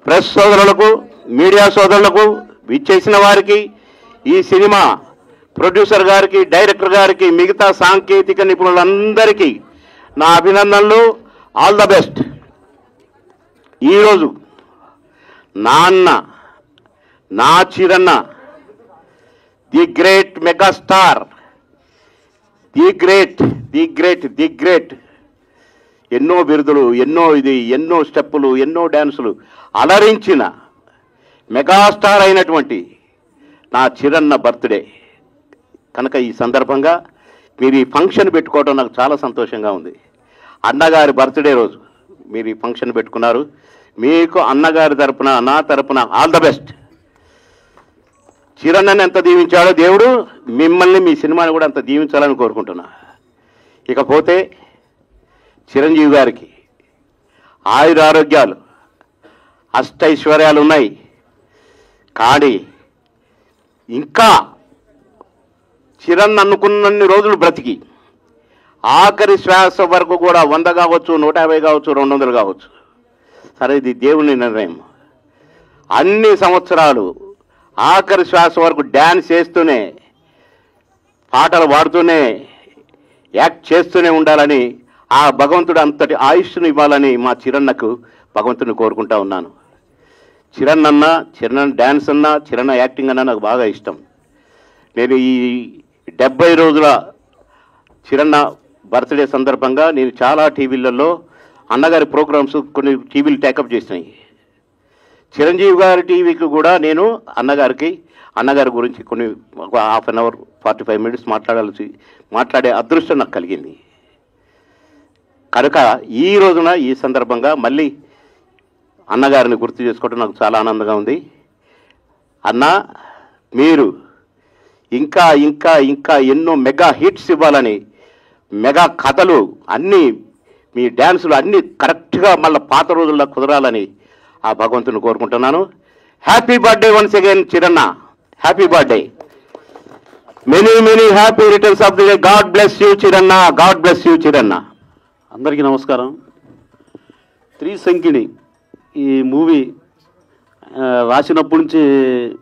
Press సోదరులకు, media సోదరులకు, విచ్చేసిన వారికి, ఈ సినిమా ప్రొడ్యూసర్ గారికి, డైరెక్టర్ గారికి, మిగతా సాంకేతిక నిపుణులందరికీ నా అభినందనలు. All the best. ఈరోజు నా Chiranna, the great megastar, the great ఎన్నో బిరుదులు, ఎన్నో స్టెప్పులు, ఎన్నో డ్యాన్సులు అలరించిన మెగాస్టార్ అయినటువంటి నా చిరన్న బర్త్డే కనుక ఈ సందర్భంగా మీరు ఈ ఫంక్షన్ పెట్టుకోవడం నాకు చాలా సంతోషంగా ఉంది. అన్నగారి బర్త్డే రోజు మీరు ఈ ఫంక్షన్ పెట్టుకున్నారు. మీకు అన్నగారి తరపున, నా తరపున ఆల్ ద బెస్ట్. చిరన్నని ఎంత దీవించాడో దేవుడు మిమ్మల్ని, మీ సినిమాని కూడా అంత దీవించాలని కోరుకుంటున్నా. ఇకపోతే చిరంజీవి గారికి ఆయురారోగ్యాలు, అష్టైశ్వర్యాలు ఉన్నాయి. కానీ ఇంకా చిరణ్ అనుకున్నన్ని రోజులు బ్రతికి ఆఖరి శ్వాస వరకు కూడా 100 కావచ్చు, 150 కావచ్చు, 200 కావచ్చు, సరే ఇది దేవుని నిర్ణయం. అన్ని సంవత్సరాలు ఆఖరి శ్వాస వరకు డ్యాన్స్ చేస్తూనే, పాటలు పాడుతూనే, యాక్ట్ చేస్తూనే ఉండాలని ఆ భగవంతుడు అంతటి ఆయుష్ను ఇవ్వాలని మా చిరన్నకు భగవంతుని కోరుకుంటా ఉన్నాను. చిరణ్ అన్న, చిరణ్ డ్యాన్స్ అన్నా, చిరణ్ యాక్టింగ్ అన్నా నాకు బాగా ఇష్టం. నేను ఈ 70 రోజుల చిరన్న బర్త్డే సందర్భంగా నేను చాలా టీవీలలో అన్నగారి ప్రోగ్రామ్స్ కొన్ని టీవీలు టేకప్ చేసినాయి. చిరంజీవి గారి టీవీకి కూడా నేను అన్నగారి గురించి కొన్ని 1/2 అవర్ 45 మినిట్స్ మాట్లాడే అదృష్టం నాకు కలిగింది. కనుక ఈ రోజున ఈ సందర్భంగా మళ్ళీ అన్నగారిని గుర్తు చేసుకోవడం నాకు చాలా ఆనందంగా ఉంది. అన్న, మీరు ఇంకా ఇంకా ఇంకా ఎన్నో మెగా హిట్స్ ఇవ్వాలని, మెగా కథలు అన్నీ, మీ డ్యాన్సులు అన్నీ కరెక్ట్గా మళ్ళీ పాత రోజుల్లో కుదరాలని ఆ భగవంతుని కోరుకుంటున్నాను. Happy birthday once again Chiranna. Happy birthday. Many happy returns of the day. God bless you Chiranna. God bless you Chiranna. అందరికీ నమస్కారం. త్రిశంకిణి ఈ మూవీ రాసినప్పటి నుంచి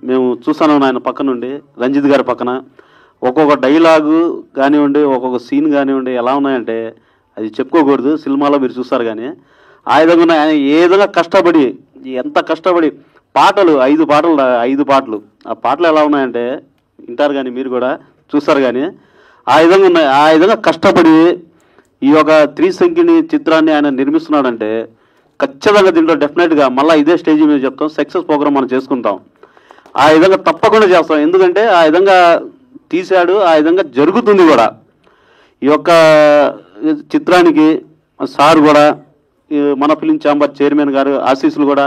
మేము చూస్తాను ఆయన పక్క నుండి, రంజిత్ గారి పక్కన. ఒక్కొక్క డైలాగు కానివ్వండి, ఒక్కొక్క సీన్ కానివ్వండి ఎలా ఉన్నాయంటే అది చెప్పుకోకూడదు, సినిమాలో మీరు చూస్తారు. కానీ ఆ విధంగా ఆయన ఏ విధంగా కష్టపడి, ఎంత కష్టపడి పాటలు 5 పాటలు ఆ పాటలు ఎలా ఉన్నాయంటే వింటారు కానీ మీరు కూడా చూస్తారు. కానీ ఆ విధంగా ఉన్నాయి. ఆ విధంగా కష్టపడి ఈ యొక్క త్రిశంకిణి చిత్రాన్ని ఆయన నిర్మిస్తున్నాడంటే ఖచ్చితంగా దీంట్లో డెఫినెట్గా మళ్ళీ ఇదే స్టేజ్ మీద చెప్తాం, సక్సెస్ ప్రోగ్రామ్ మనం చేసుకుంటాం. ఆ విధంగా తప్పకుండా చేస్తాం. ఎందుకంటే ఆ విధంగా తీశాడు, ఆ విధంగా జరుగుతుంది కూడా. ఈ యొక్క చిత్రానికి సార్ కూడా, మన ఫిలిం ఛాంబర్ చైర్మన్ గారు ఆశీస్సులు కూడా.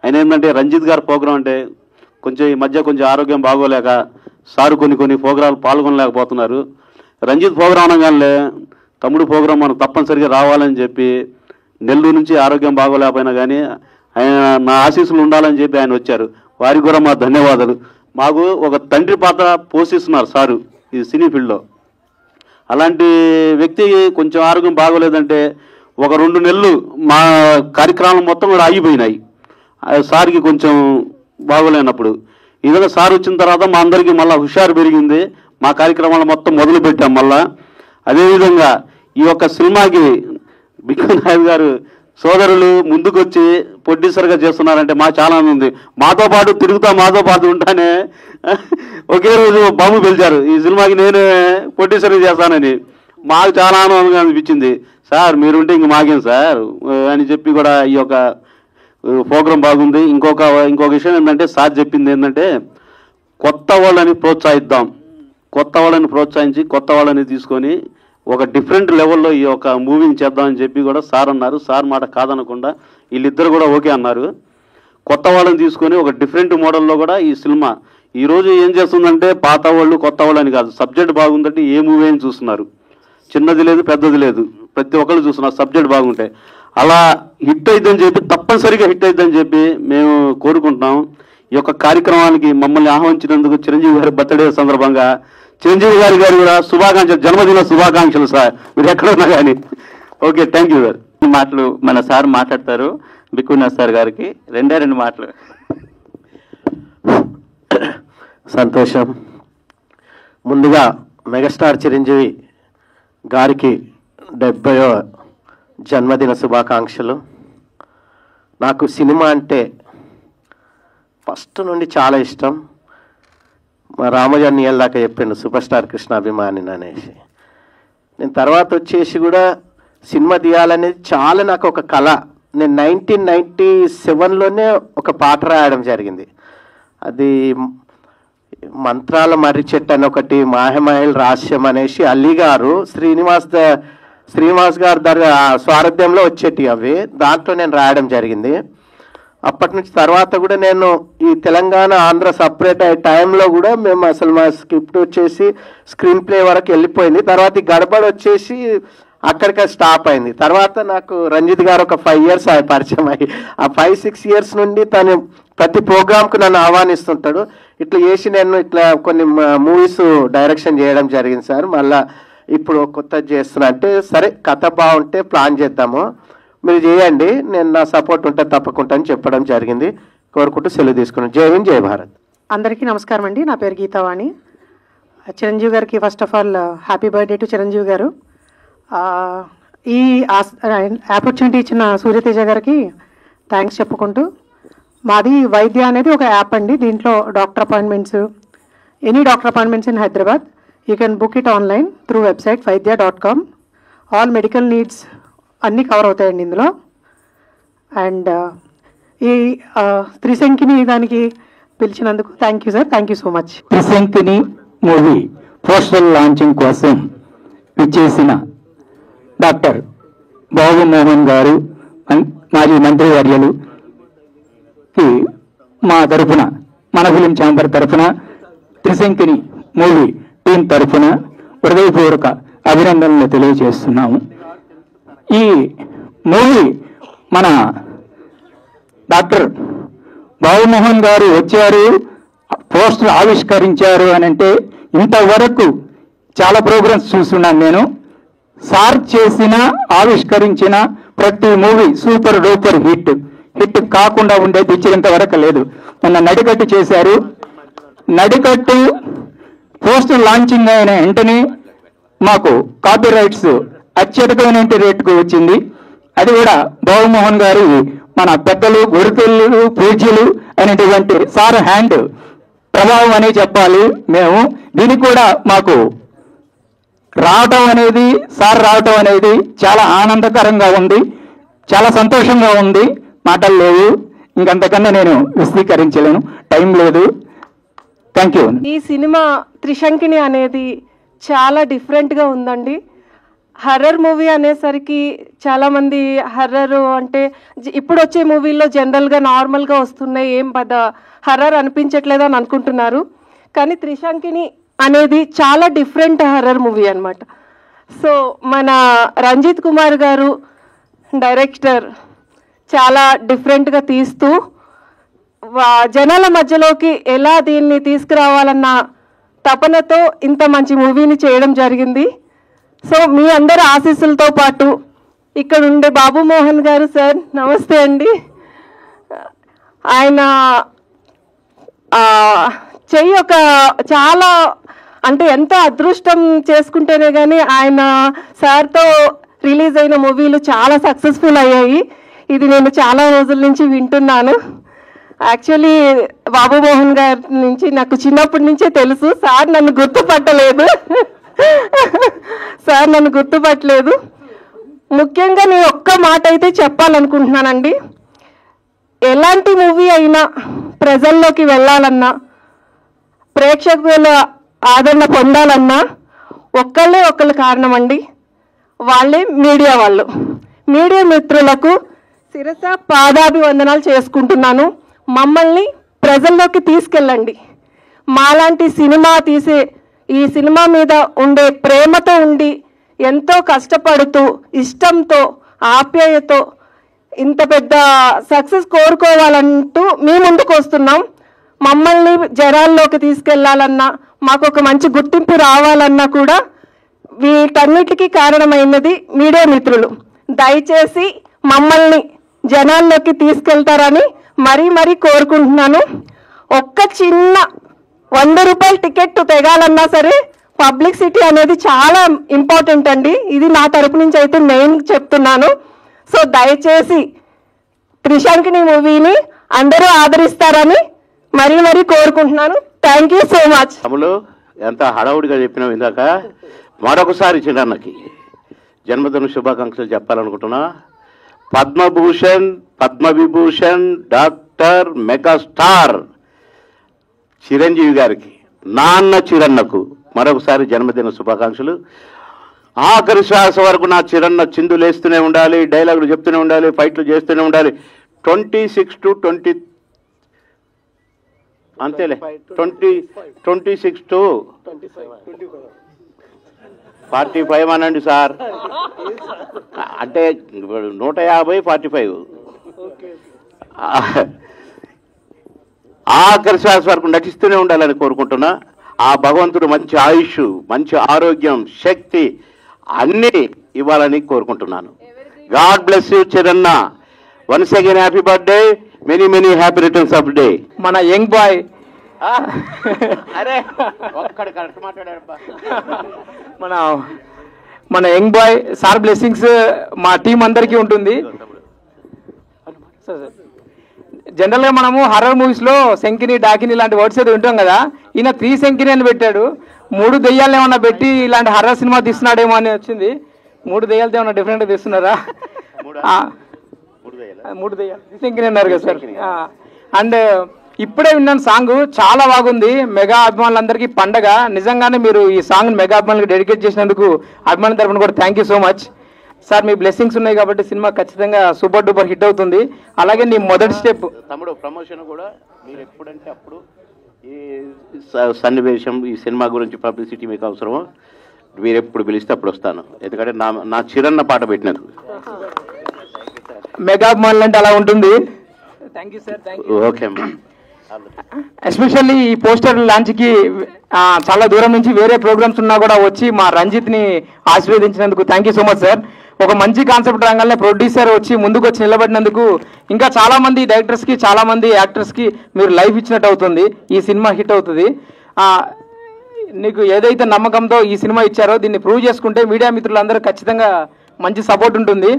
ఆయన ఏంటంటే రంజిత్ గారి ప్రోగ్రాం అంటే ఈ మధ్య కొంచెం ఆరోగ్యం బాగోలేక సారు కొన్ని ప్రోగ్రాలు పాల్గొనలేకపోతున్నారు. రంజిత్ ప్రోగ్రాం అనగానే తమ్ముడు ప్రోగ్రాం మనం తప్పనిసరిగా రావాలని చెప్పి నెల్లూరు నుంచి ఆరోగ్యం బాగోలేకపోయినా కానీ ఆయన నా ఆశీస్సులు ఉండాలని చెప్పి ఆయన వచ్చారు. వారికి కూడా మా ధన్యవాదాలు. మాకు ఒక తండ్రి పాత్ర పోషిస్తున్నారు సారు ఈ సినీ ఫీల్డ్లో. అలాంటి వ్యక్తి కొంచెం ఆరోగ్యం బాగోలేదంటే ఒక 2 నెలలు మా కార్యక్రమాలు మొత్తం కూడా ఆగిపోయినాయి. సార్కి కొంచెం బాగోలేనప్పుడు ఈ విధంగా సార్ వచ్చిన తర్వాత మా అందరికీ మళ్ళీ హుషారు పెరిగింది. మా కార్యక్రమాలు మొత్తం మొదలు పెట్టాం మళ్ళా. అదేవిధంగా ఈ యొక్క సినిమాకి బిక్కు నాయుడు గారు సోదరులు ముందుకొచ్చి ప్రొడ్యూసర్గా చేస్తున్నారంటే మాకు చాలా ఆనందం ఉంది. మాతో పాటు తిరుగుతా, మాతో పాటు ఉంటానే ఒకే రోజు బాంబు పిలిచారు, ఈ సినిమాకి నేనే ప్రొడ్యూసర్గా చేస్తానని. మాకు చాలా ఆనందంగా అనిపించింది. సార్ మీరుంటే ఇంక మాకేం సార్ అని చెప్పి కూడా ఈ యొక్క ప్రోగ్రాం బాగుంది. ఇంకొక విషయం ఏంటంటే సార్ చెప్పింది ఏంటంటే కొత్త వాళ్ళని ప్రోత్సహిద్దాం, కొత్త వాళ్ళని ప్రోత్సహించి కొత్త వాళ్ళని తీసుకొని ఒక డిఫరెంట్ లెవెల్లో ఈ యొక్క మూవీని చేద్దామని చెప్పి కూడా సార్ అన్నారు. సార్ మాట కాదనకుండా వీళ్ళిద్దరు కూడా ఓకే అన్నారు. కొత్త వాళ్ళని తీసుకొని ఒక డిఫరెంట్ మోడల్లో కూడా ఈ సినిమా ఈరోజు ఏం చేస్తుందంటే పాత వాళ్ళు కొత్త వాళ్ళు అని కాదు, సబ్జెక్ట్ బాగుందంటే ఏ మూవీ అని చూస్తున్నారు. చిన్నది లేదు పెద్దది లేదు, ప్రతి ఒక్కరు చూస్తున్నారు సబ్జెక్ట్ బాగుంటే. అలా హిట్ అయిద్దని చెప్పి, తప్పనిసరిగా హిట్ అయిద్దని చెప్పి మేము కోరుకుంటున్నాం. ఈ యొక్క కార్యక్రమానికి మమ్మల్ని ఆహ్వానించినందుకు చిరంజీవి గారి బర్త్డే సందర్భంగా చిరంజీవి గారి కూడా శుభాకాంక్షలు, జన్మదిన శుభాకాంక్షలు సార్, మీరు ఎక్కడ ఉన్నా కానీ. Okay, thank you sir. మాటలు మన సార్ మాట్లాడతారు. బిక్కున్న సార్ గారికి రెండు మాటలు. సంతోషం. ముందుగా మెగాస్టార్ చిరంజీవి గారికి 70వ జన్మదిన శుభాకాంక్షలు. నాకు సినిమా అంటే ఫస్ట్ నుండి చాలా ఇష్టం. మా రామజాన్ దాకా చెప్పిండు సూపర్ స్టార్ కృష్ణ అభిమాని అనేసి. నేను తర్వాత వచ్చేసి కూడా సినిమా తీయాలనేది చాలా నాకు ఒక కళ. నేను 1997లోనే ఒక పాట రాయడం జరిగింది. అది మంత్రాల మర్రి చెట్టు అని ఒకటి, మాహమాయిల్ రహస్యం అనేసి అలీ గారు శ్రీనివాస్ గారు స్వారథ్యంలో వచ్చేటి అవి. దాంట్లో నేను రాయడం జరిగింది. అప్పటి నుంచి తర్వాత కూడా నేను ఈ తెలంగాణ ఆంధ్ర సపరేట్ అయ్యే టైంలో కూడా మేము అసలు మా స్క్రిప్ట్ వచ్చేసి స్క్రీన్ ప్లే వరకు వెళ్ళిపోయింది. తర్వాత ఈ గడబడి వచ్చేసి అక్కడికి స్టాప్ అయింది. తర్వాత నాకు రంజిత్ గారు ఒక 5 years పరిచయం అయ్యి, ఆ 5-6 years నుండి తను ప్రతి ప్రోగ్రామ్కు నన్ను ఆహ్వానిస్తుంటాడు. ఇట్లా చేసి నేను ఇట్లా కొన్ని మూవీస్ డైరెక్షన్ చేయడం జరిగింది సార్. మళ్ళీ ఇప్పుడు కొత్తది చేస్తున్నా అంటే, సరే కథ బాగుంటే ప్లాన్ చేద్దాము, మీరు చేయండి, నేను నా సపోర్ట్ ఉంటే తప్పకుండా అని చెప్పడం జరిగింది. కోరుకుంటూ సెలవు తీసుకున్నాను. జై హింద్, జై భారత్. అందరికీ నమస్కారం అండి. నా పేరు గీతావాణి. చిరంజీవి గారికి first of all happy birthday to Chiranjeevi గారు. ఈ ఆపర్చునిటీ ఇచ్చిన సూర్యతేజ గారికి థ్యాంక్స్ చెప్పుకుంటూ, మాది వైద్య అనేది ఒక యాప్ అండి. దీంట్లో doctor appointments, any doctor appointments in Hyderabad you can book it online through website vaidya.com. All medical needs అన్నీ కవర్ అవుతాయండి ఇందులో. అండ్ ఈ త్రిశంకిని దానికి పిలిచినందుకు thank you sir. Thank you so much. Trishankini movie poster launching కోసం విచ్చేసిన డాక్టర్ బాబు మోహన్ గారు, మాజీ మంత్రివర్యులుకి మా తరఫున, మన ఫిలిం ఛాంబర్ తరఫున, త్రిశంకిని మూవీ టీం తరఫున హృదయపూర్వక అభినందనలు తెలియజేస్తున్నాము. ఈ మూవీ మన డాక్టర్ బాబుమోహన్ గారు వచ్చారు, పోస్టర్ ఆవిష్కరించారు అని అంటే, ఇంతవరకు చాలా ప్రోగ్రామ్స్ చూస్తున్నాను నేను. సార్ చేసిన, ఆవిష్కరించిన ప్రతి మూవీ సూపర్ డూపర్ హిట్ కాకుండా ఉండేది ఇచ్చినంత వరకు లేదు. మొన్న నడికట్టు చేశారు. నడికట్టు పోస్టర్ లాంచింగ్ అయిన వెంటనే మాకు కాపీ రైట్స్ అత్యధికమైన రేటుకు వచ్చింది. అది కూడా బాబుమోహన్ గారు, మన పెద్దలు, గురుతులు, పూజ్యులు అనేటువంటి సార్ హ్యాండ్ ప్రభావం అని చెప్పాలి. మేము దీనికి కూడా మాకు రావటం అనేది, సార్ రావటం అనేది చాలా ఆనందకరంగా ఉంది, చాలా సంతోషంగా ఉంది. మాటలు లేవు, ఇంకంతకన్నా నేను విశదీకరించలేను, టైం లేదు. Thank you. ఈ సినిమా త్రిశంకిని అనేది చాలా డిఫరెంట్గా ఉందండి. హర్రర్ మూవీ అనేసరికి చాలామంది హర్రర్ అంటే ఇప్పుడు వచ్చే మూవీల్లో జనరల్గా నార్మల్గా వస్తున్నాయి, ఏం పెద్ద హర్రర్ అనిపించట్లేదు అని అనుకుంటున్నారు. కానీ త్రిశంకిని అనేది చాలా డిఫరెంట్ హర్రర్ మూవీ అన్నమాట. సో మన రంజిత్ కుమార్ గారు డైరెక్టర్ చాలా డిఫరెంట్గా తీస్తూ జనాల మధ్యలోకి ఎలా దీన్ని తీసుకురావాలన్న తపనతో ఇంత మంచి మూవీని చేయడం జరిగింది. సో మీ అందరి ఆశీస్సులతో పాటు ఇక్కడ ఉండే బాబుమోహన్ గారు సార్, నమస్తే అండి. ఆయన చెయ్యి ఒక చాలా అంటే ఎంతో అదృష్టం చేసుకుంటేనే కానీ ఆయన సార్తో రిలీజ్ అయిన మూవీలు చాలా సక్సెస్ఫుల్ అయ్యాయి. ఇది నేను చాలా రోజుల నుంచి వింటున్నాను. యాక్చువల్లీ బాబుమోహన్ గారి నుంచి నాకు చిన్నప్పటి నుంచే తెలుసు. సార్ నన్ను గుర్తుపట్టలేదు. ముఖ్యంగా నేను ఒక్క మాట అయితే చెప్పాలనుకుంటున్నానండి. ఎలాంటి మూవీ అయినా ప్రజల్లోకి వెళ్ళాలన్నా, ప్రేక్షకుల ఆదరణ పొందాలన్నా ఒకళ్ళు కారణం అండి, వాళ్ళే మీడియా వాళ్ళు. మీడియా మిత్రులకు శిరస పాదాభివందనాలు చేసుకుంటున్నాను. మమ్మల్ని ప్రజల్లోకి తీసుకెళ్ళండి. మాలాంటి సినిమా తీసే, ఈ సినిమా మీద ఉండే ప్రేమతో ఉండి ఎంతో కష్టపడుతూ ఇష్టంతో ఆప్యాయతో ఇంత పెద్ద సక్సెస్ కోరుకోవాలంటూ మీ ముందుకు వస్తున్నాం. మమ్మల్ని జనాల్లోకి తీసుకెళ్లాలన్నా, మాకు ఒక మంచి గుర్తింపు రావాలన్నా కూడా వీటన్నిటికీ కారణమైనది మీడియా మిత్రులు. దయచేసి మమ్మల్ని జనాల్లోకి తీసుకెళ్తారని మరీ కోరుకుంటున్నాను. ఒక్క చిన్న 100 రూపాయల టికెట్ తెగాలన్నా సరే పబ్లిసిటీ అనేది చాలా ఇంపార్టెంట్ అండి. ఇది నా తరపు నుంచి అయితే నేను చెప్తున్నాను. సో దయచేసి త్రిశంకిని మూవీని అందరూ ఆదరిస్తారని మరీ కోరుకుంటున్నాను. Thank you so much. తమ్ముడు ఎంత హడావుడిగా చెప్పినావు ఇందాక. మరొకసారి చిన్నన్నకి జన్మదిన శుభాకాంక్షలు చెప్పాలనుకుంటున్నా. పద్మభూషణ్, పద్మవిభూషణ్, డాక్టర్ మెగాస్టార్ చిరంజీవి గారికి, నాన్న చిరన్నకు మరొకసారి జన్మదిన శుభాకాంక్షలు. ఆఖరి శ్వాస వరకు నా చిరన్న చిందులేస్తూనే ఉండాలి, డైలాగులు చెప్తూనే ఉండాలి, ఫైట్లు చేస్తూనే ఉండాలి. 26 to 20 అంతేలే 26 to 45 అనండి సార్. అంటే 150, 45. ఆఖరి శ్వాస వరకు నటిస్తూనే ఉండాలని కోరుకుంటున్నా. ఆ భగవంతుడు మంచి ఆయుష్, మంచి ఆరోగ్యం, శక్తి అన్నీ ఇవ్వాలని కోరుకుంటున్నాను. God bless you Chiranna. Once again happy birthday, many happy returns of day. మన యంగ్ బాయ్ అరే ఒక్కడు కరెక్ట్ మాట్లాడాడబ్బా. మన యంగ్ బాయ్ సార్ బ్లెస్సింగ్స్ మా టీం అందరికీ ఉంటుంది. జనరల్గా మనము హర్రర్ మూవీస్లో శంకిని, డాకిని ఇలాంటి వర్డ్స్ ఏదో వింటాం కదా. ఈయన 3 శంకిని అని పెట్టాడు. 3 దెయ్యాలు ఏమన్నా పెట్టి ఇలాంటి హర్రర్ సినిమా తీస్తున్నాడేమో అని వచ్చింది. 3 దెయ్యాలతో ఏమన్నా డిఫరెంట్గా తీస్తున్నారా? 3 దెయ్యాలు శంకిని అన్నారు కదా సార్. అండ్ ఇప్పుడే విన్నాను సాంగ్, చాలా బాగుంది. మెగా అభిమానులందరికీ పండగ. నిజంగానే మీరు ఈ సాంగ్ మెగా అభిమానులకు డెడికేట్ చేసినందుకు అభిమానుల తరఫున కూడా thank you so much sir. Me blessings ఉన్నాయి కాబట్టి సినిమా ఖచ్చితంగా సూపర్ డూపర్ హిట్ అవుతుంది. అలాగే నీ మొదటి స్టెప్ తమ్ముడు ప్రమోషన్ కూడా మీరు ఎప్పుడంటే అప్పుడు ఈ సన్నివేశం, ఈ సినిమా గురించి పబ్లిసిటీ మీకు అవసరమో మీరు ఎప్పుడు పిలిస్తే అప్పుడు వస్తాను. ఎందుకంటే నా చిరన్న పాట పెట్టినందుకు. మెగా అభిమానులు అంటే అలా ఉంటుంది. Thank you sir. Thank you. Okay అమ్మా. ఎస్పెషల్లీ ఈ పోస్టర్ లాంచ్కి చాలా దూరం నుంచి వేరే ప్రోగ్రామ్స్ ఉన్నా కూడా వచ్చి మా రంజిత్ని ఆశీర్వదించినందుకు thank you so much sir. ఒక మంచి కాన్సెప్ట్ రంగాల్లో ప్రొడ్యూసర్ వచ్చి ముందుకు వచ్చి నిలబడినందుకు ఇంకా చాలా మంది డైరెక్టర్స్కి, చాలా మంది యాక్టర్స్కి మీరు లైఫ్ ఇచ్చినట్టు అవుతుంది. ఈ సినిమా హిట్ అవుతుంది. నీకు ఏదైతే నమ్మకంతో ఈ సినిమా ఇచ్చారో దీన్ని ప్రూవ్ చేసుకుంటే మీడియా మిత్రులందరూ ఖచ్చితంగా మంచి సపోర్ట్ ఉంటుంది.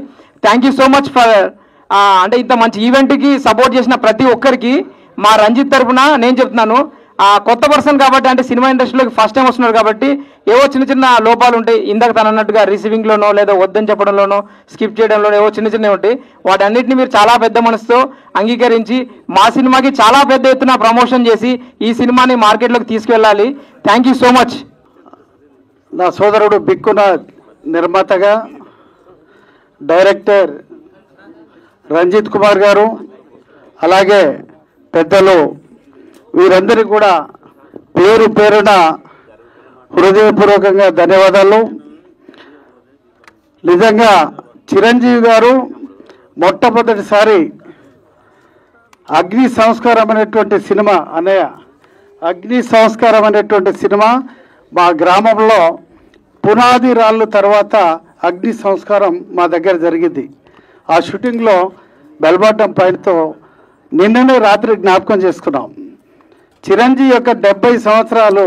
Thank you so much for అంటే ఇంత మంచి ఈవెంట్కి సపోర్ట్ చేసిన ప్రతి ఒక్కరికి మా రంజిత్ తరఫున నేను చెప్తున్నాను. కొత్త పర్సన్ కాబట్టి, అంటే సినిమా ఇండస్ట్రీలోకి ఫస్ట్ టైం వస్తున్నారు కాబట్టి ఏవో చిన్న లోపాలు ఉంటాయి. ఇందాక తను అన్నట్టుగా రిసీవింగ్లోనో లేదా వద్దని చెప్పడంలోనో స్కిప్ చేయడంలోనో ఏవో చిన్నవి ఉంటాయి. వాటన్నిటిని మీరు చాలా పెద్ద మనసుతో అంగీకరించి మా సినిమాకి చాలా పెద్ద ఎత్తున ప్రమోషన్ చేసి ఈ సినిమాని మార్కెట్లోకి తీసుకెళ్ళాలి. Thank you so much. నా సోదరుడు బిక్కున నిర్మాతగా డైరెక్టర్ రంజిత్ కుమార్ గారు, అలాగే పెద్దలు వీరందరికీ కూడా పేరు పేరున హృదయపూర్వకంగా ధన్యవాదాలు. నిజంగా చిరంజీవి గారు మొట్టమొదటిసారి అగ్ని సంస్కారం అనేటువంటి సినిమా, అగ్ని సంస్కారం అనేటువంటి సినిమా మా గ్రామంలో పునాది రాళ్ళు తర్వాత అగ్ని సంస్కారం మా దగ్గర జరిగింది. ఆ షూటింగ్లో బెల్బాటం పైనతో నిన్ననే రాత్రి జ్ఞాపకం చేసుకున్నాం. చిరంజీవి యొక్క 70 సంవత్సరాలు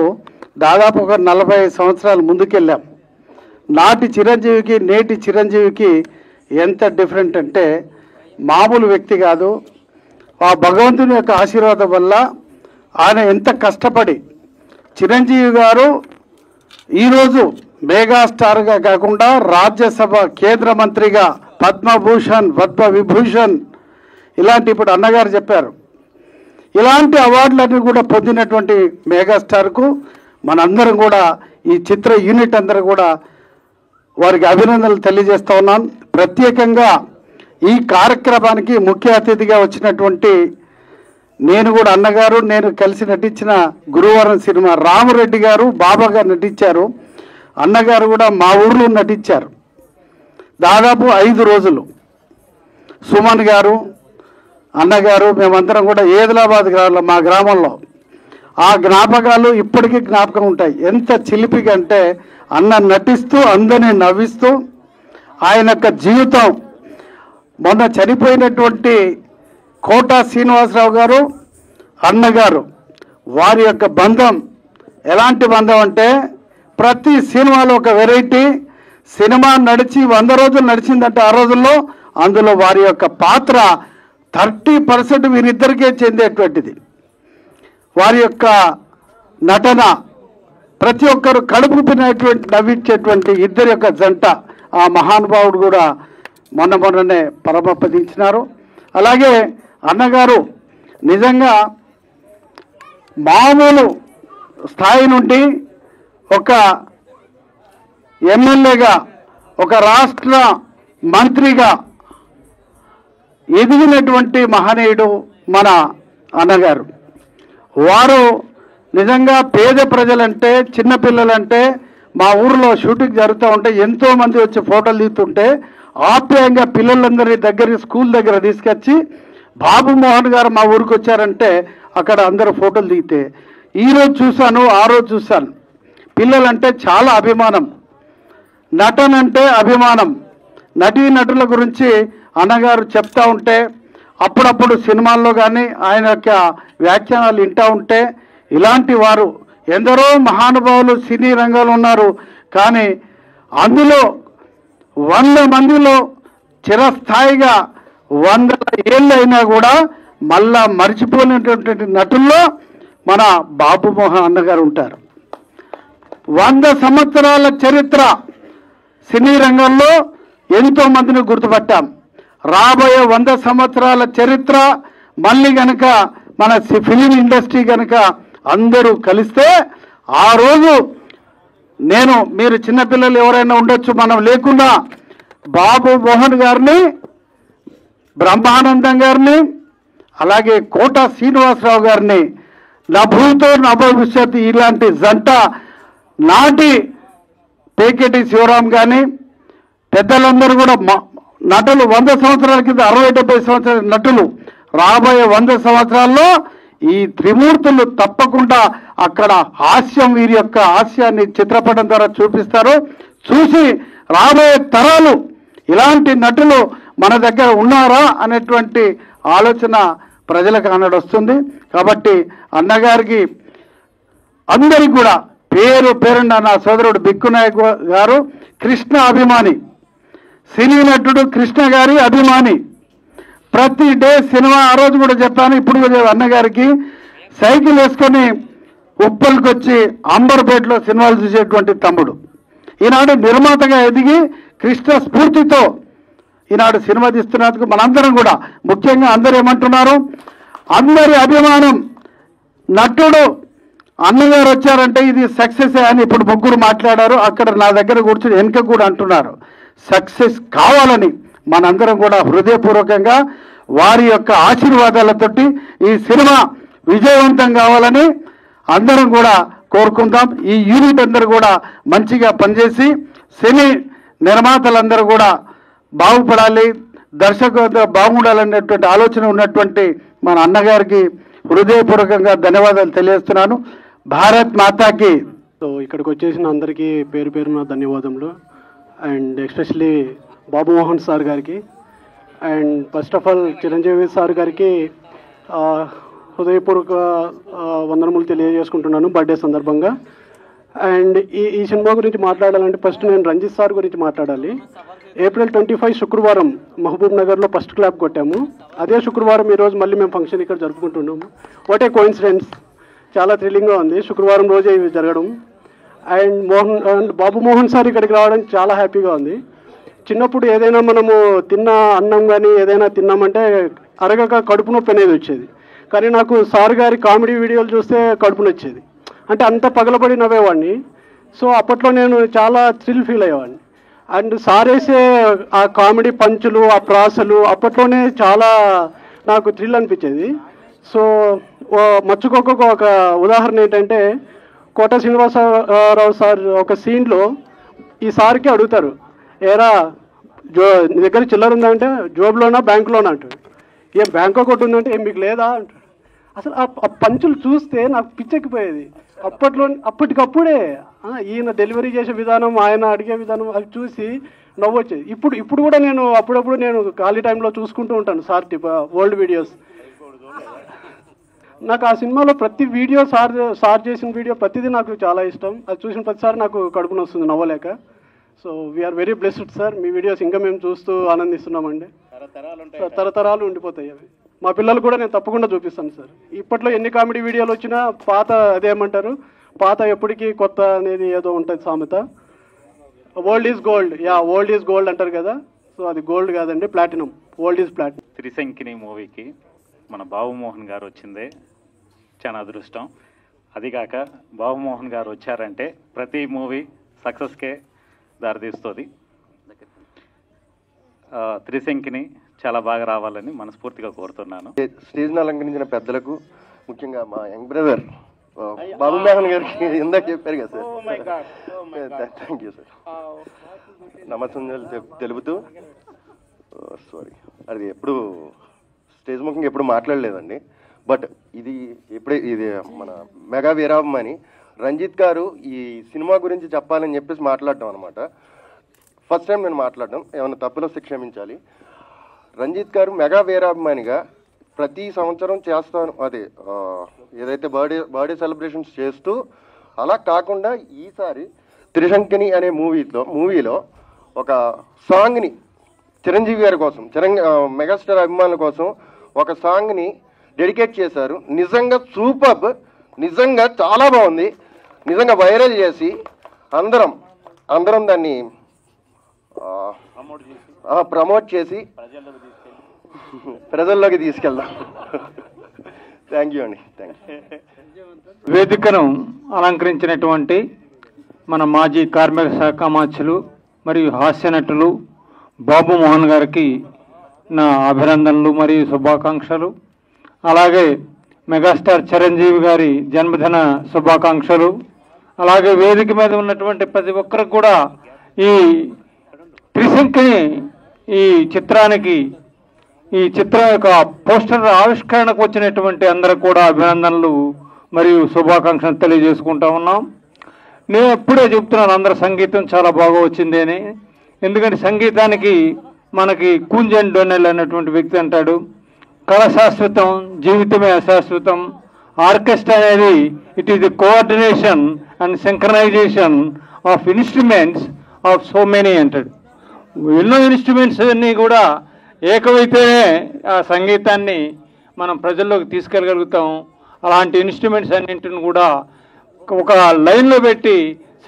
దాదాపు ఒక 45 సంవత్సరాలు ముందుకెళ్ళాం. నాటి చిరంజీవికి నేటి చిరంజీవికి ఎంత డిఫరెంట్ అంటే మామూలు వ్యక్తి కాదు. ఆ భగవంతుని యొక్క ఆశీర్వాదం వల్ల ఆయన ఎంత కష్టపడి చిరంజీవి గారు ఈరోజు మెగాస్టార్గా కాకుండా రాజ్యసభ కేంద్ర మంత్రిగా పద్మభూషణ్, పద్మవిభూషణ్ ఇలాంటి, ఇప్పుడు అన్నగారు చెప్పారు, ఇలాంటి అవార్డులన్నీ కూడా పొందినటువంటి మెగాస్టార్కు మనందరం కూడా ఈ చిత్ర యూనిట్ అందరూ కూడా వారికి అభినందనలు తెలియజేస్తూ ఉన్నాం. ప్రత్యేకంగా ఈ కార్యక్రమానికి ముఖ్య అతిథిగా వచ్చినటువంటి నేను కూడా అన్నగారు నేను కలిసి నటించిన గురువారం సినిమా రామరెడ్డి గారు, బాబా గారు నటించారు. అన్నగారు కూడా మా ఊర్లో నటించారు దాదాపు 5 రోజులు. సుమన్ గారు, అన్నగారు, మేమందరం కూడా ఏదిలాబాద్ మా గ్రామంలో ఆ జ్ఞాపకాలు ఇప్పటికీ జ్ఞాపకం ఉంటాయి. ఎంత చిలిపిగా అంటే అన్న నటిస్తూ అందరినీ నవ్విస్తూ ఆయన యొక్క జీవితం మొన్న చనిపోయినటువంటి కోట శ్రీనివాసరావు గారు అన్నగారు వారి యొక్క బంధం ఎలాంటి బంధం అంటే ప్రతి సినిమాలో ఒక వెరైటీ. సినిమా నడిచి 100 రోజులు నడిచిందంటే ఆ రోజుల్లో అందులో వారి యొక్క పాత్ర 30% వీరిద్దరికే చెందేటువంటిది. వారి యొక్క నటన ప్రతి ఒక్కరు కడుపు పినటువంటి నవ్వించేటువంటి ఇద్దరి యొక్క జంట. ఆ మహానుభావుడు కూడా మొన్ననే పరమపదించినారు. అలాగే అన్నగారు నిజంగా మామూలు స్థాయి నుండి ఒక ఎమ్మెల్యేగా, ఒక రాష్ట్ర మంత్రిగా ఎదిగినటువంటి మహనీయుడు మన అన్నగారు. వారు నిజంగా పేద ప్రజలంటే, చిన్నపిల్లలంటే మా ఊరిలో షూటింగ్ జరుగుతూ ఉంటే ఎంతోమంది వచ్చి ఫోటోలు తీస్తుంటే ఆప్యాయంగా పిల్లలందరి దగ్గర స్కూల్ దగ్గర తీసుకొచ్చి బాబు మోహన్ గారు మా ఊరికి వచ్చారంటే అక్కడ అందరూ ఫోటోలు దిగితే ఈరోజు చూశాను, ఆ రోజు చూశాను. పిల్లలంటే చాలా అభిమానం, నటన అంటే అభిమానం. నటుల గురించి అన్నగారు చెప్తా ఉంటే అప్పుడప్పుడు సినిమాల్లో కానీ ఆయన యొక్క వ్యాఖ్యానాలు వింటూ ఉంటే ఇలాంటి వారు ఎందరో మహానుభావులు సినీ రంగంలో ఉన్నారు. కానీ అందులో 100 మందిలో చిరస్థాయిగా 100 ఏళ్ళు అయినా కూడా మళ్ళా మర్చిపోలేనటువంటి నటుల్లో మన బాబు మోహన్ అన్నగారు ఉంటారు. 100 సంవత్సరాల చరిత్ర సినీ రంగంలో ఎంతో మందిని గుర్తుపట్టాం. రాబోయే 100 సంవత్సరాల చరిత్ర మళ్ళీ గనక మన ఫిలిం ఇండస్ట్రీ గనక అందరూ కలిస్తే ఆ రోజు మీరు చిన్నపిల్లలు ఎవరైనా ఉండొచ్చు, మనం లేకుండా బాబు మోహన్ గారిని, బ్రహ్మానందం గారిని, అలాగే కోట శ్రీనివాసరావు గారిని నభూతో నభవిష్యత్ ఇలాంటి జంట నాటి పేకేటి శివరాం కానీ పెద్దలందరూ కూడా నటులు 100 సంవత్సరాల కింద 60-70 సంవత్సరాల నటులు రాబోయే 100 సంవత్సరాల్లో ఈ త్రిమూర్తులు తప్పకుండా అక్కడ హాస్యం, వీరి యొక్క హాస్యాన్ని చిత్రపటం ద్వారా చూపిస్తారు. చూసి రాబోయే తరాలు ఇలాంటి నటులు మన దగ్గర ఉన్నారా అనేటువంటి ఆలోచన ప్రజలకు వస్తుంది. కాబట్టి అన్నగారికి అందరికి కూడా పేరున నా సోదరుడు బిక్కునాయక్ గారు కృష్ణ అభిమాని, సినీ నటుడు కృష్ణ గారి అభిమాని. ప్రతి డే సినిమా, ఆ రోజు కూడా చెప్పాను, ఇప్పుడు కూడా అన్నగారికి సైకిల్ వేసుకొని ఉప్పల్కి వచ్చి అంబర్పేటలో సినిమాలు చూసేటువంటి తమ్ముడు. ఈనాడు నిర్మాతగా ఎదిగి కృష్ణ స్ఫూర్తితో ఈనాడు సినిమా తీస్తున్నందుకు మనందరం కూడా, ముఖ్యంగా అందరూ ఏమంటున్నారు, అందరి అభిమానం నటుడు అన్నగారు వచ్చారంటే ఇది సక్సెస్ అని ఇప్పుడు ముగ్గురు మాట్లాడారు. అక్కడ నా దగ్గర కూర్చొని వెనుక కూడా అంటున్నారు సక్సెస్ కావాలని. మనందరం కూడా హృదయపూర్వకంగా వారి యొక్క ఆశీర్వాదాలతోటి ఈ సినిమా విజయవంతం కావాలని అందరం కూడా కోరుకుందాం. ఈ యూనిట్ అందరూ కూడా మంచిగా పనిచేసి సినీ నిర్మాతలందరూ కూడా బాగుపడాలి, దర్శకులు బాగుండాలనేటువంటి ఆలోచన ఉన్నటువంటి మన అన్నగారికి హృదయపూర్వకంగా ధన్యవాదాలు తెలియజేస్తున్నాను. భారత్ మాతాకి. సో ఇక్కడికి వచ్చేసిన అందరికీ పేరున ధన్యవాదములు. And especially Babu Mohan sir గారికి and first of all Chiranjeevi sir గారికి హృదయపూర్వక వందనములు తెలియజేసుకుంటున్నాను బర్త్డే సందర్భంగా. అండ్ ఈ సినిమా గురించి మాట్లాడాలంటే ఫస్ట్ నేను రంజిత్ సార్ గురించి మాట్లాడాలి. ఏప్రిల్ 25 శుక్రవారం మహబూబ్ నగర్లో ఫస్ట్ క్లాప్ కొట్టాము. అదే శుక్రవారం ఈరోజు మళ్ళీ మేము ఫంక్షన్ ఇక్కడ జరుపుకుంటున్నాము. వాట్ ఏ కోఇన్సిడెన్స్, చాలా థ్రిల్లింగ్గా ఉంది శుక్రవారం రోజే ఇవి జరగడం. అండ్ బాబు మోహన్ సార్ ఇక్కడికి రావడం చాలా హ్యాపీగా ఉంది. చిన్నప్పుడు ఏదైనా మనము తిన్న అన్నం కానీ ఏదైనా తిన్నామంటే అరగక కడుపు నొప్పి అనేది వచ్చేది. కానీ నాకు సార్ గారి కామెడీ వీడియోలు చూస్తే కడుపు నొచ్చేది, అంటే అంత పగలబడి నవ్వేవాడిని. సో అప్పట్లో నేను చాలా థ్రిల్ ఫీల్ అయ్యేవాడిని. అండ్ సార్ వేసే ఆ కామెడీ పంచులు, ఆ ప్రాసలు అప్పట్లోనే చాలా నాకు థ్రిల్ అనిపించేది. సో మర్చిపోక ఒక ఉదాహరణ ఏంటంటే, కోట శ్రీనివాసరావు సార్ ఒక సీన్లో ఈ సార్కి అడుగుతారు, ఏరా నీ దగ్గర చిల్లర ఉందంటే జోబులోనా బ్యాంకులోనా అంటాడు. ఏం బ్యాంక్ ఒకటి ఉందంటే ఏం మీకు లేదా అంటాడు. అసలు ఆ పంచులు చూస్తే నాకు పిచ్చెక్కిపోయేది. అప్పటికప్పుడే ఈయన డెలివరీ చేసే విధానం, ఆయన అడిగే విధానం అవి చూసి నవ్వు వచ్చేది. ఇప్పుడు కూడా నేను అప్పుడప్పుడు నేను ఖాళీ టైంలో చూసుకుంటూ ఉంటాను సార్ ఓల్డ్ వీడియోస్. నాకు ఆ సినిమాలో ప్రతి వీడియో సార్ చేసిన వీడియో ప్రతిదీ నాకు చాలా ఇష్టం. అది చూసిన ప్రతిసారి నాకు కడుపున వస్తుంది నవ్వలేక. So we are very blessed sir. మీ వీడియోస్ ఇంకా మేము చూస్తూ ఆనందిస్తున్నామండి. తరతరాలు ఉండిపోతాయి అవి. మా పిల్లలు కూడా నేను తప్పకుండా చూపిస్తాను సార్. ఇప్పట్లో ఎన్ని కామెడీ వీడియోలు వచ్చినా పాత అదేమంటారు, పాత ఎప్పటికీ కొత్త అనేది ఏదో ఉంటుంది సామెత. Old is gold. Old is gold అంటారు కదా. సో అది గోల్డ్ కాదండి, ప్లాటినం. Old is platinum. త్రిశంకిని మూవీకి మన బాబుమోహన్ గారు వచ్చిందే చాలా అదృష్టం. అదిగాక బాబుమోహన్ గారు వచ్చారంటే ప్రతి మూవీ సక్సెస్కే దారితీస్తుంది. త్రిశంకిని చాలా బాగా రావాలని మనస్ఫూర్తిగా కోరుతున్నాను. స్టేజ్ను అలంకరించిన పెద్దలకు, ముఖ్యంగా మా యంగ్ బ్రదర్ బాబుమోహన్ గారికి ఇందాక చెప్పారు కదా సార్, థ్యాంక్ యూ సార్. నమస్కారాలు తెలుపుతూ, సారీ అది ఎప్పుడు స్టేజ్ ముఖంగా ఎప్పుడు మాట్లాడలేదండి. బట్ ఇది మన మెగా వీరాభిమాని రంజిత్ గారు ఈ సినిమా గురించి చెప్పాలని చెప్పేసి మాట్లాడటం అనమాట. ఫస్ట్ టైం నేను మాట్లాడడం, ఏమైనా తప్పులో క్షమించాలి. రంజిత్ గారు మెగా వీరాభిమానిగా ప్రతి సంవత్సరం చేస్తాను, అదే ఏదైతే బర్త్డే సెలబ్రేషన్స్ చేస్తూ, అలా కాకుండా ఈసారి త్రిశంకిని అనే మూవీలో ఒక సాంగ్ని చిరంజీవి గారి కోసం, మెగాస్టార్ అభిమానుల కోసం ఒక సాంగ్ని డెడికేట్ చేశారు. నిజంగా సూపర్బ్, నిజంగా చాలా బాగుంది. నిజంగా వైరల్ చేసి అందరం దాన్ని ప్రమోట్ చేసి ప్రజల్లోకి తీసుకెళ్దాం. థ్యాంక్ యూ అండి. Thank you. వేదికను అలంకరించినటువంటి మన మాజీ కార్మిక శాఖ మంత్రులు మరియు హాస్య నటులు బాబుమోహన్ గారికి నా అభినందనలు మరియు శుభాకాంక్షలు. అలాగే మెగాస్టార్ చిరంజీవి గారి జన్మదిన శుభాకాంక్షలు. అలాగే వేదిక మీద ఉన్నటువంటి ప్రతి ఒక్కరికి కూడా ఈ త్రిశంకిని ఈ చిత్రం యొక్క పోస్టర్ ఆవిష్కరణకు వచ్చినటువంటి అందరికి కూడా అభినందనలు మరియు శుభాకాంక్షలు తెలియజేసుకుంటా ఉన్నాం. నేను ఎప్పుడే చెప్తున్నాను, అందరి సంగీతం చాలా బాగా వచ్చింది అని. ఎందుకంటే సంగీతానికి మనకి కూంజన్ డొనెల్ అనేటువంటి వ్యక్తి అంటాడు, కళ శాశ్వతం, జీవితమే అశాశ్వతం. ఆర్కెస్ట్రా అనేది it is the coordination and synchronisation of instruments of so many అంటాడు. ఎన్నో ఇన్స్ట్రుమెంట్స్ అన్నీ కూడా ఏకమైతేనే ఆ సంగీతాన్ని మనం ప్రజల్లోకి తీసుకెళ్ళగలుగుతాం. అలాంటి ఇన్స్ట్రుమెంట్స్ అన్నింటిని కూడా ఒక లైన్లో పెట్టి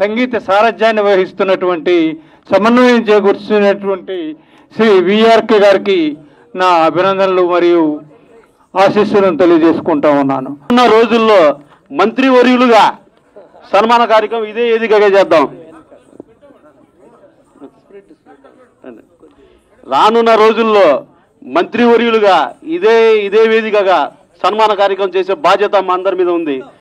సంగీత సారథ్యాన్ని వహిస్తున్నటువంటి, సమన్వయం చేకూర్చుతున్నటువంటి శ్రీ విఆర్కే గారికి నా అభినందనలు మరియు ఆశీస్సులను తెలియజేసుకుంటా ఉన్నాను. ఉన్న రోజుల్లో మంత్రివర్యులుగా సన్మాన కార్యక్రమం ఇదే వేదికగా చేద్దాం. రానున్న రోజుల్లో మంత్రివర్యులుగా ఇదే వేదికగా సన్మాన కార్యక్రమం చేసే బాధ్యత మా అందరి మీద ఉంది.